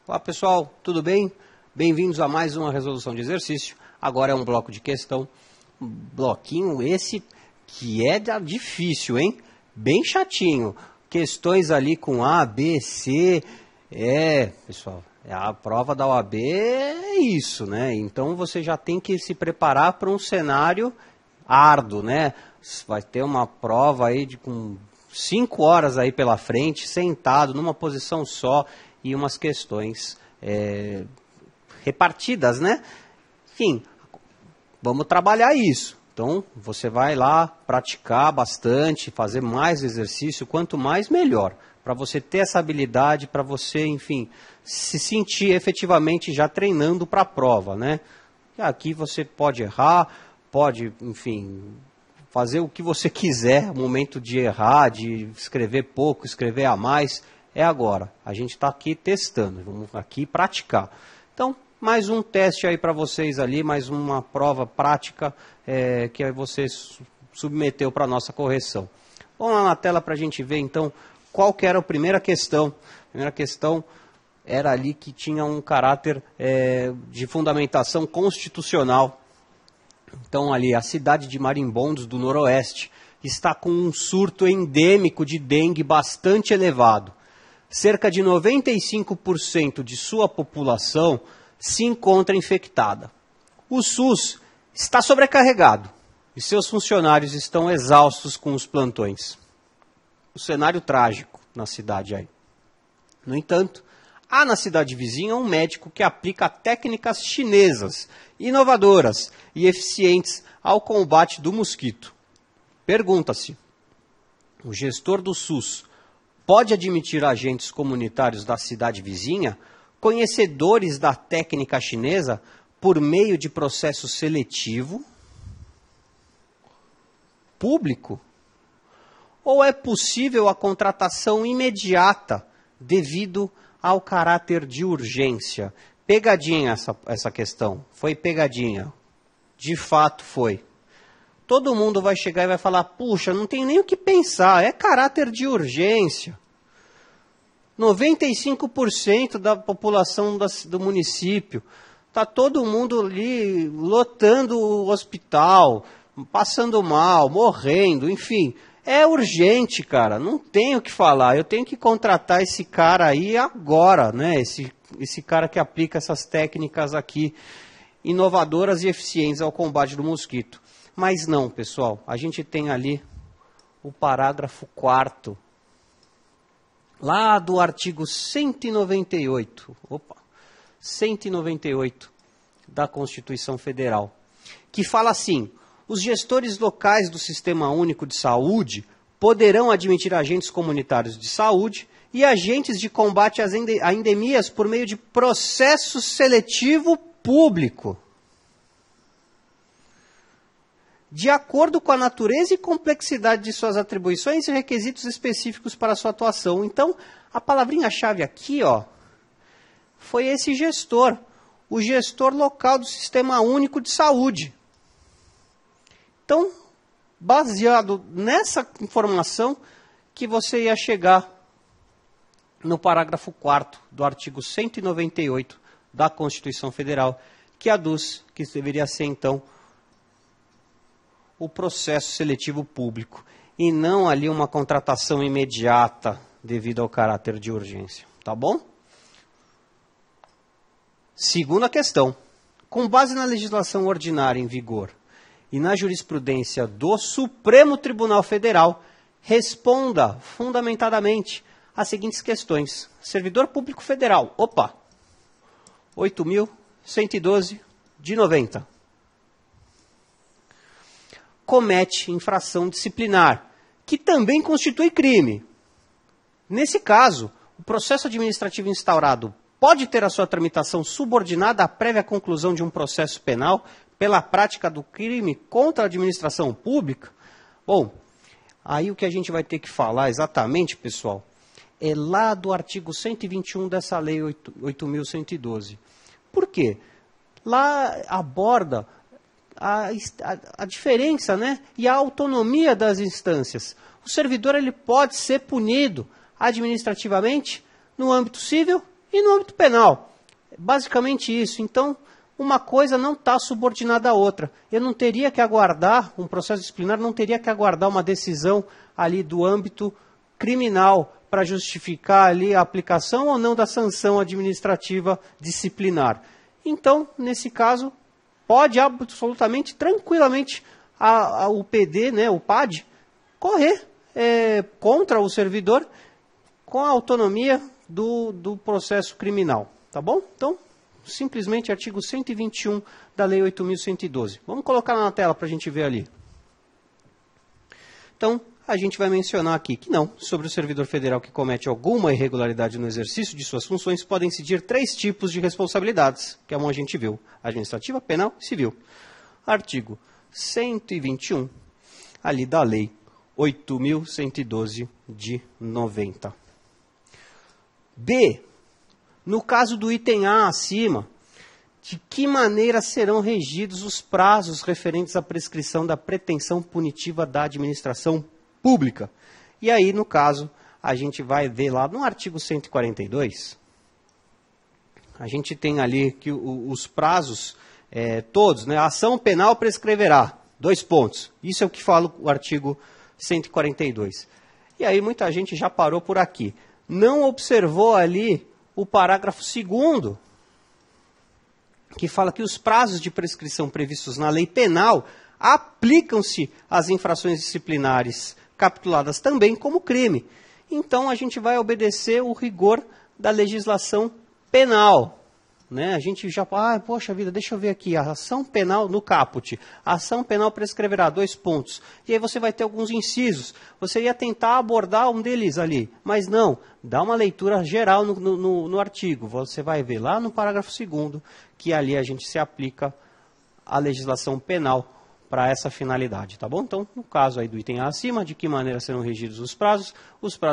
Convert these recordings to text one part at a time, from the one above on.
Olá pessoal, tudo bem? Bem-vindos a mais uma resolução de exercício. Agora é um bloco de questão. Bloquinho esse que é difícil, hein? Bem chatinho. Questões ali com A, B, C. Pessoal, a prova da OAB é isso, né? Então você já tem que se preparar para um cenário árduo, né? Vai ter uma prova aí com 5 horas aí pela frente, sentado numa posição só e umas questões repartidas, né? Enfim, vamos trabalhar isso. Então, você vai lá praticar bastante, fazer mais exercício, quanto mais, melhor. Para você ter essa habilidade, para você, enfim, se sentir efetivamente já treinando para a prova, né? E aqui você pode errar, pode, enfim, fazer o que você quiser, o momento de errar, de escrever pouco, escrever a mais, é agora. A gente está aqui testando, vamos aqui praticar. Então, mais um teste aí para vocês ali, mais uma prova prática que aí você submeteu para a nossa correção. Vamos lá na tela para a gente ver então qual que era a primeira questão. A primeira questão era ali que tinha um caráter de fundamentação constitucional. Então ali, a cidade de Marimbondos do Noroeste está com um surto endêmico de dengue bastante elevado. Cerca de 95% de sua população se encontra infectada. O SUS está sobrecarregado e seus funcionários estão exaustos com os plantões. O cenário trágico na cidade aí. No entanto, há na cidade vizinha um médico que aplica técnicas chinesas, inovadoras e eficientes ao combate do mosquito. Pergunta-se, o gestor do SUS pode admitir agentes comunitários da cidade vizinha, conhecedores da técnica chinesa, por meio de processo seletivo público? Ou é possível a contratação imediata devido ao caráter de urgência? Pegadinha essa questão. Foi pegadinha. De fato foi. Todo mundo vai chegar e vai falar, puxa, não tem nem o que pensar, é caráter de urgência. 95% da população do município, está todo mundo ali lotando o hospital, passando mal, morrendo, enfim. É urgente, cara, não tenho o que falar, eu tenho que contratar esse cara aí agora, né? Esse cara que aplica essas técnicas aqui, inovadoras e eficientes ao combate do mosquito. Mas não, pessoal, a gente tem ali o parágrafo 4º, lá do artigo 198, 198 da Constituição Federal, que fala assim, os gestores locais do Sistema Único de Saúde poderão admitir agentes comunitários de saúde e agentes de combate a endemias por meio de processo seletivo público, de acordo com a natureza e complexidade de suas atribuições e requisitos específicos para a sua atuação. Então, a palavrinha-chave aqui, foi esse gestor, o gestor local do Sistema Único de Saúde. Então, baseado nessa informação que você ia chegar no parágrafo 4º do artigo 198 da Constituição Federal, que aduz que deveria ser, então, o processo seletivo público, e não ali uma contratação imediata devido ao caráter de urgência. Tá bom? Segunda questão. Com base na legislação ordinária em vigor e na jurisprudência do Supremo Tribunal Federal, responda fundamentadamente as seguintes questões. Servidor Público Federal, 8.112 de 90. Comete infração disciplinar, que também constitui crime. Nesse caso, o processo administrativo instaurado pode ter a sua tramitação subordinada à prévia conclusão de um processo penal pela prática do crime contra a administração pública? Bom, aí o que a gente vai ter que falar exatamente, pessoal, é lá do artigo 121 dessa lei 8.112. Por quê? Lá aborda a diferença, né, e a autonomia das instâncias. O servidor ele pode ser punido administrativamente no âmbito civil E no âmbito penal, basicamente isso. Então, uma coisa não está subordinada à outra. Eu não teria que aguardar, um processo disciplinar não teria que aguardar uma decisão ali do âmbito criminal para justificar ali a aplicação ou não da sanção administrativa disciplinar. Então, nesse caso, pode absolutamente, tranquilamente, o PD, né, o PAD, correr contra o servidor com a autonomia do processo criminal. Tá bom? Então, simplesmente artigo 121 da Lei 8.112. Vamos colocar na tela para a gente ver ali. Então, a gente vai mencionar aqui que não, sobre o servidor federal que comete alguma irregularidade no exercício de suas funções, podem incidir 3 tipos de responsabilidades, que é como a gente viu: administrativa, penal e civil. Artigo 121, ali da Lei 8.112 de 90. B. No caso do item A acima, de que maneira serão regidos os prazos referentes à prescrição da pretensão punitiva da administração pública? E aí, no caso, a gente vai ver lá no artigo 142, a gente tem ali que os prazos todos, né? A ação penal prescreverá, 2 pontos. Isso é o que fala o artigo 142. E aí muita gente já parou por aqui. Não observou ali o parágrafo 2º, que fala que os prazos de prescrição previstos na lei penal aplicam-se às infrações disciplinares capituladas também como crime. Então, a gente vai obedecer o rigor da legislação penal. Né? A gente já fala, poxa vida, deixa eu ver aqui, a ação penal no caput, a ação penal prescreverá, 2 pontos. E aí você vai ter alguns incisos. Você ia tentar abordar um deles ali, mas não, dá uma leitura geral no artigo. Você vai ver lá no parágrafo 2º, que ali a gente se aplica a legislação penal para essa finalidade, tá bom? Então, no caso aí do item A acima, de que maneira serão regidos os prazos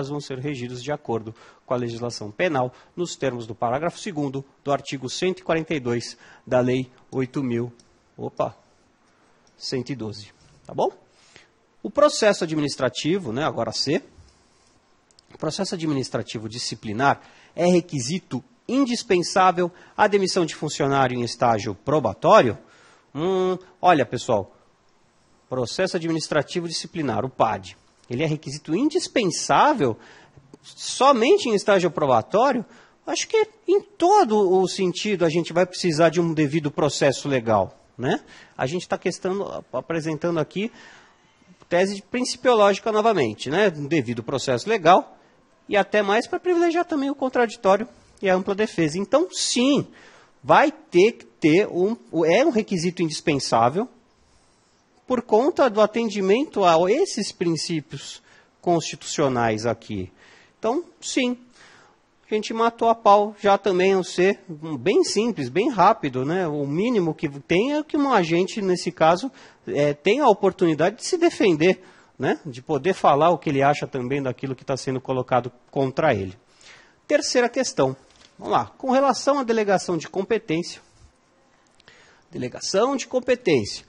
vão ser regidos de acordo com a legislação penal, nos termos do parágrafo 2º do artigo 142 da Lei 8.112, tá bom? O processo administrativo, né, agora C, o processo administrativo disciplinar é requisito indispensável à demissão de funcionário em estágio probatório? Olha, pessoal, processo administrativo disciplinar, o PAD, ele é requisito indispensável somente em estágio probatório? Acho que em todo o sentido a gente vai precisar de um devido processo legal. Né? A gente está apresentando aqui tese principiológica novamente, né? Um devido processo legal e até mais para privilegiar também o contraditório e a ampla defesa. Então, sim, vai ter que ter é um requisito indispensável por conta do atendimento a esses princípios constitucionais aqui. Então, sim, a gente matou a pau. Já também é um ser bem simples, bem rápido, né? O mínimo que tem é que um agente, nesse caso, tenha a oportunidade de se defender, né? De poder falar o que ele acha também daquilo que está sendo colocado contra ele. Terceira questão. Vamos lá. Com relação à delegação de competência. Delegação de competência.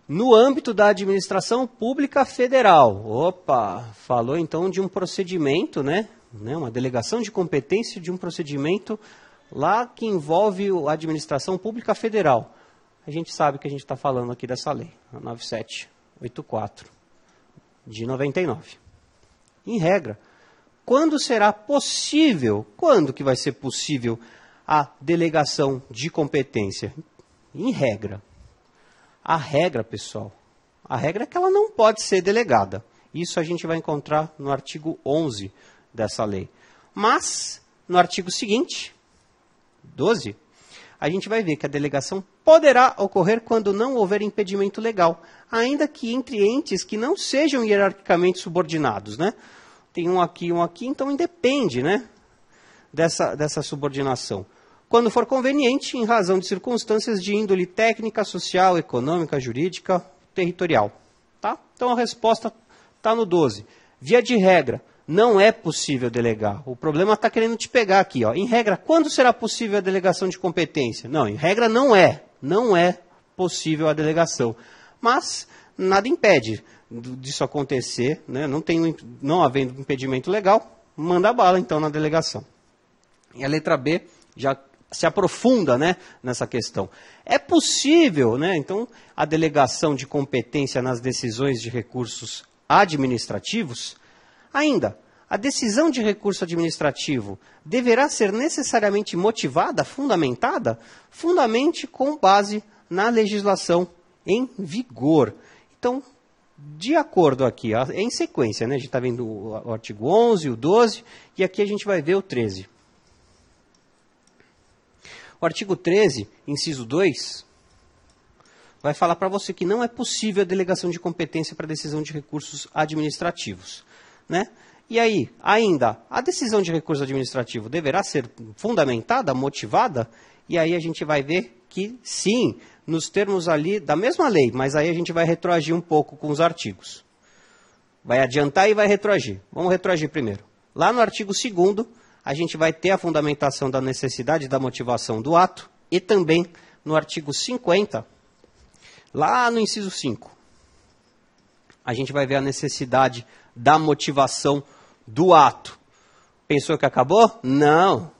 No âmbito da administração pública federal. Opa, falou então de um procedimento, né? Uma delegação de competência de um procedimento lá que envolve a administração pública federal. A gente sabe que a gente está falando aqui dessa lei, a 9784 de 99. Em regra, quando será possível, quando que vai ser possível a delegação de competência? Em regra. A regra, pessoal, a regra é que ela não pode ser delegada. Isso a gente vai encontrar no artigo 11 dessa lei. Mas, no artigo seguinte, 12, a gente vai ver que a delegação poderá ocorrer quando não houver impedimento legal, ainda que entre entes que não sejam hierarquicamente subordinados, né? Tem um aqui, então independe, né, dessa subordinação. Quando for conveniente, em razão de circunstâncias de índole técnica, social, econômica, jurídica, territorial. Tá? Então a resposta está no 12. Via de regra, não é possível delegar. O problema está querendo te pegar aqui. Ó. Em regra, quando será possível a delegação de competência? Não, em regra não é. Não é possível a delegação. Mas nada impede disso acontecer, né? Não havendo impedimento legal, manda bala então na delegação. E a letra B já se aprofunda, né, nessa questão. É possível, né, então, a delegação de competência nas decisões de recursos administrativos? Ainda, a decisão de recurso administrativo deverá ser necessariamente motivada, fundamentada? Fundamente com base na legislação em vigor. Então, de acordo aqui, é em sequência, né? A gente está vendo o artigo 11, o 12, e aqui a gente vai ver o 13. O artigo 13, inciso 2, vai falar para você que não é possível a delegação de competência para decisão de recursos administrativos, né? E aí, ainda, a decisão de recurso administrativo deverá ser fundamentada, motivada? E aí a gente vai ver que sim, nos termos ali da mesma lei, mas aí a gente vai retroagir um pouco com os artigos. Vai adiantar e vai retroagir. Vamos retroagir primeiro. Lá no artigo 2º, a gente vai ter a fundamentação da necessidade da motivação do ato e também no artigo 50, lá no inciso 5, a gente vai ver a necessidade da motivação do ato. Pensou que acabou? Não.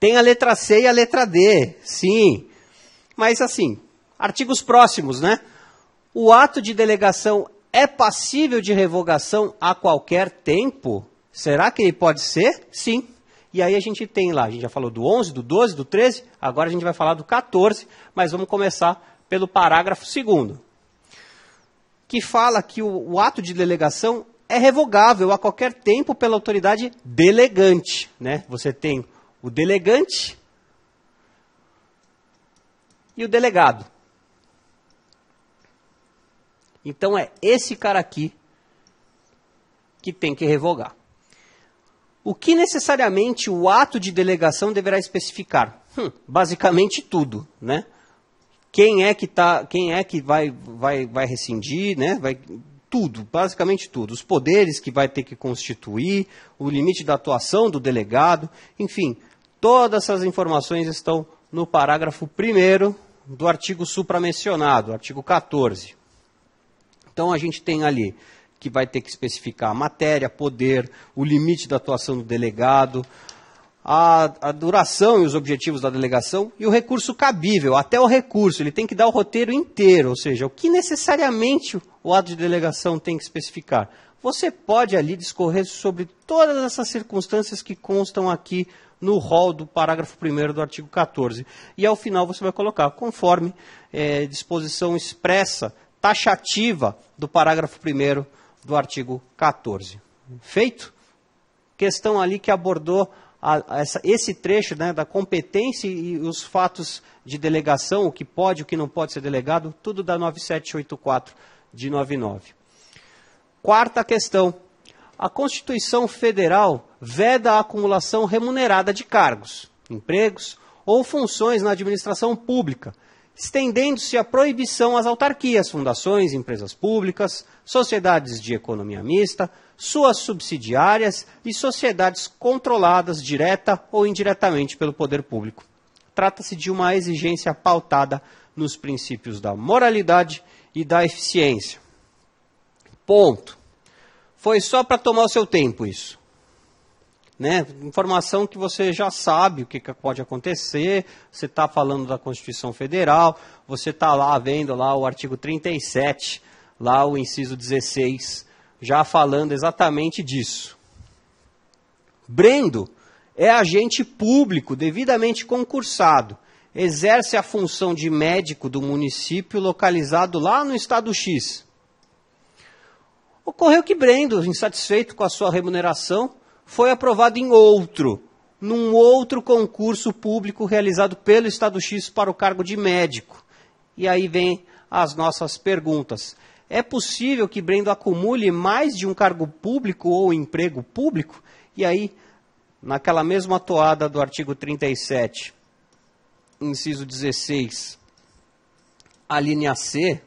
Tem a letra C e a letra D, sim. Mas assim, artigos próximos, né? O ato de delegação é passível de revogação a qualquer tempo? Será que ele pode ser? Sim. E aí a gente tem lá, a gente já falou do 11, do 12, do 13, agora a gente vai falar do 14, mas vamos começar pelo parágrafo 2º, que fala que o ato de delegação é revogável a qualquer tempo pela autoridade delegante, né? Você tem o delegante e o delegado. Então é esse cara aqui que tem que revogar. O que necessariamente o ato de delegação deverá especificar? Basicamente tudo, né? Quem é que vai rescindir, né? Tudo, basicamente tudo. Os poderes que vai ter que constituir, o limite da atuação do delegado, enfim, todas essas informações estão no parágrafo 1º do artigo supramencionado, artigo 14. Então a gente tem ali que vai ter que especificar a matéria, poder, o limite da atuação do delegado, a duração e os objetivos da delegação e o recurso cabível, até o recurso, ele tem que dar o roteiro inteiro, ou seja, o que necessariamente o ato de delegação tem que especificar. Você pode ali discorrer sobre todas essas circunstâncias que constam aqui no rol do parágrafo 1º do artigo 14. E ao final você vai colocar, conforme disposição expressa, taxativa do parágrafo 1º do artigo 14. Feito? Questão ali que abordou esse trecho, né, da competência e os fatos de delegação, o que pode e o que não pode ser delegado, tudo da 9784 de 99. Quarta questão. A Constituição Federal veda a acumulação remunerada de cargos, empregos ou funções na administração pública, estendendo-se a proibição às autarquias, fundações, empresas públicas, sociedades de economia mista, suas subsidiárias e sociedades controladas direta ou indiretamente pelo poder público. Trata-se de uma exigência pautada nos princípios da moralidade e da eficiência. Ponto. Foi só para tomar o seu tempo isso. Né? Informação que você já sabe o que pode acontecer, você está falando da Constituição Federal, você está lá vendo lá o artigo 37, lá o inciso 16, já falando exatamente disso. Brendo é agente público devidamente concursado, exerce a função de médico do município localizado lá no estado X. Ocorreu que Brendo, insatisfeito com a sua remuneração, foi aprovado num outro concurso público realizado pelo Estado X para o cargo de médico. E aí vem as nossas perguntas. É possível que Brendo acumule mais de um cargo público ou emprego público? E aí, naquela mesma toada do artigo 37, inciso 16, a linha C,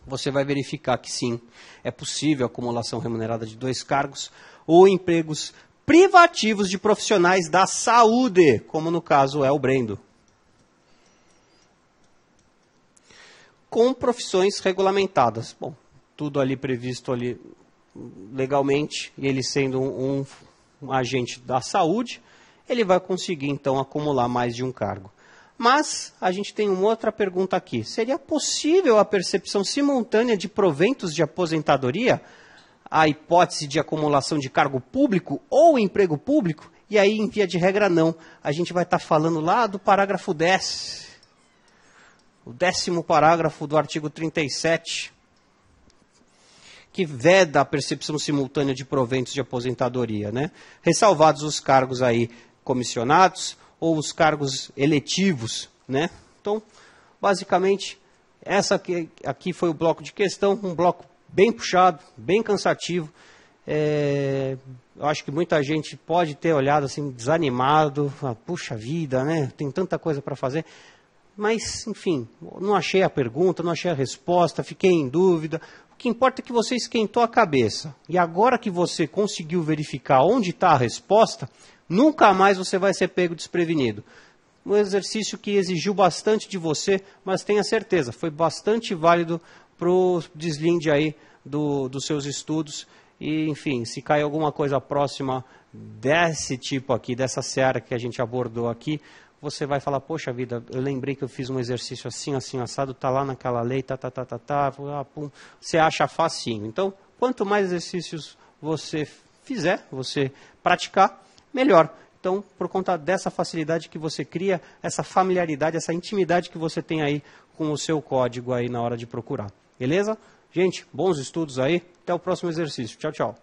você vai verificar que sim, é possível a acumulação remunerada de 2 cargos ou empregos privativos de profissionais da saúde, como no caso é o Brendo, com profissões regulamentadas. Bom, tudo ali previsto ali legalmente, e ele sendo um agente da saúde, ele vai conseguir, então, acumular mais de um cargo. Mas a gente tem uma outra pergunta aqui. Seria possível a percepção simultânea de proventos de aposentadoria? A hipótese de acumulação de cargo público ou emprego público? E aí, em via de regra, não. A gente vai estar falando lá do parágrafo 10. O 10º parágrafo do artigo 37, que veda a percepção simultânea de proventos de aposentadoria, né? Ressalvados os cargos aí comissionados ou os cargos eletivos, né? Então, basicamente, essa aqui foi o bloco de questão, um bloco bem puxado, bem cansativo. Eu acho que muita gente pode ter olhado assim, desanimado, puxa vida, né? Tem tanta coisa para fazer. Mas, enfim, não achei a pergunta, não achei a resposta, fiquei em dúvida. O que importa é que você esquentou a cabeça. E agora que você conseguiu verificar onde está a resposta, nunca mais você vai ser pego desprevenido. Um exercício que exigiu bastante de você, mas tenha certeza, foi bastante válido para o deslinde aí dos seus estudos. E, enfim, se cair alguma coisa próxima desse tipo aqui, dessa seara que a gente abordou aqui, você vai falar, poxa vida, eu lembrei que eu fiz um exercício assim, assim, assado, está lá naquela lei, pum. Você acha facinho. Então, quanto mais exercícios você fizer, você praticar, melhor. Então, por conta dessa facilidade que você cria, essa familiaridade, essa intimidade que você tem aí com o seu código aí na hora de procurar. Beleza? Gente, bons estudos aí. Até o próximo exercício. Tchau, tchau.